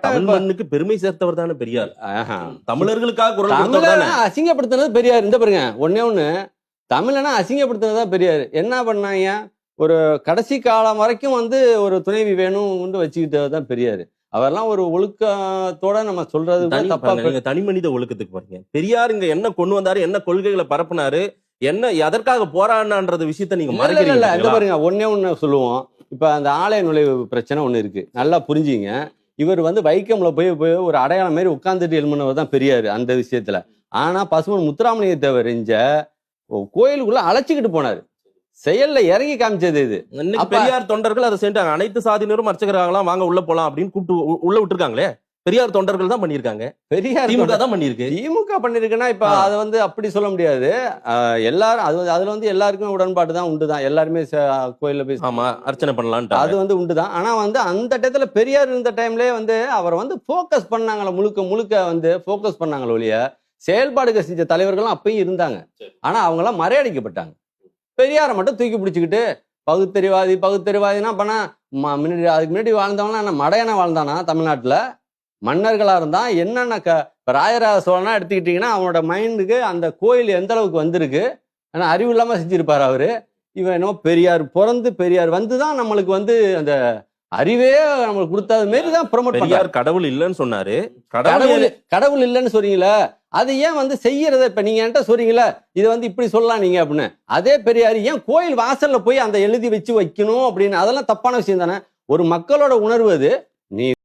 தமிழ் மண்ணுக்கு பெருமை சேர்த்தவர் தானே பெரியார். தமிழர்களுக்காக குரல் கொடுத்தவர் தானே. அசிங்கப்படுத்தினது பெரியார். இந்த பாருங்க, ஒண்ணு தமிழனா அசிங்கப்படுத்தினதா பெரியார். என்ன பண்ணாங்க, ஒரு கடைசி காலம் வரைக்கும் வந்து ஒரு துணைவி வேணும் வச்சுக்கிட்டது தான் பெரியார். அவரெல்லாம் ஒரு ஒழுக்கத்தோட நம்ம சொல்றது தப்பா. தனி மனித ஒழுக்கத்துக்கு பாருங்க, பெரியார் இங்க என்ன கொண்டு வந்தாரு, என்ன கொள்கைகளை பரப்புனாரு, என்ன எதற்காக போராடினான்றது விஷயத்த நீங்க மறக்கறீங்க. இந்த பாருங்க, ஒண்ணு சொல்லுவோம். இப்ப அந்த ஆலய நுழைவு பிரச்சனை ஒண்ணு இருக்கு, நல்லா புரிஞ்சுங்க. இவர் வந்து வைக்கம்ல போய் ஒரு அடையாளம் மாதிரி உட்கார்ந்துட்டு எழுமனவர் தான் பெரியாரு அந்த விஷயத்துல. ஆனா பசுமன் முத்துராமலிங்க தேவர் கோயிலுக்குள்ள அழைச்சிக்கிட்டு போனாரு, செயல்ல இறங்கி காமிச்சது இது. பெரியார் தொண்டர்கள் அதை செஞ்சாங்க. அனைத்து சாதியினரும் அர்ச்சகராகலாம், வாங்க உள்ள போலாம் அப்படின்னு கூப்பிட்டு உள்ள விட்டுருக்காங்களே, பெரியார் தொண்டர்கள் தான் பண்ணிருக்காங்க. பெரியார் திமுக தான் பண்ணிருக்கு. திமுக பண்ணிருக்குன்னா இப்ப அதை வந்து அப்படி சொல்ல முடியாது. எல்லாரும் அதுல வந்து எல்லாருக்குமே உடன்பாடு தான், உண்டுதான். எல்லாருமே கோயில்ல போய் அர்ச்சனை பண்ணலாம், அது வந்து உண்டுதான். ஆனா வந்து அந்த டயத்துல பெரியார் இருந்த டைம்லயே வந்து அவரை வந்து போக்கஸ் பண்ணாங்களா, முழுக்க வந்து போக்கஸ் பண்ணாங்களோ ஒழிய செயல்பாடுகள் செஞ்ச தலைவர்களும் அப்பயும் இருந்தாங்க. ஆனா அவங்க எல்லாம் மறையடிக்கப்பட்டாங்க. பெரியாரை மட்டும் தூக்கி பிடிச்சிக்கிட்டு பகுத்தறிவாதினா பண்ணா முன்னாடி, அதுக்கு முன்னாடி வாழ்ந்தவனா மடையனா வாழ்ந்தானா தமிழ்நாட்டுல மன்னர்களா இருந்தா என்னென்ன ராஜராஜ சோழனா எடுத்துக்கிட்டீங்கன்னா அவனோட மைண்டுக்கு அந்த கோயில் எந்த அளவுக்கு வந்திருக்கு, ஆனா அறிவு இல்லாம செஞ்சிருப்பாரு அவரு. இவன் என்னமோ பெரியார் பிறந்து பெரியார் வந்துதான் நம்மளுக்கு வந்து அந்த அறிவே நம்மளுக்கு கொடுத்தது மாரிதான் ப்ரொமோட் பண்ணாரு. கடவுள் இல்லைன்னு சொன்னாரு. கடவுள் இல்லைன்னு சொல்றீங்களா, அது ஏன் வந்து செய்யறத இப்ப நீங்க என்கிட்ட சொல்றீங்களா, இதை வந்து இப்படி சொல்லலாம் நீங்க அப்படின்னு. அதே பெரியார் ஏன் கோயில் வாசல்ல போய் அந்த எழுதி வச்சு வைக்கணும் அப்படின்னு, அதெல்லாம் தப்பான விஷயம் தானே. ஒரு மக்களோட உணர்வு அது. நீ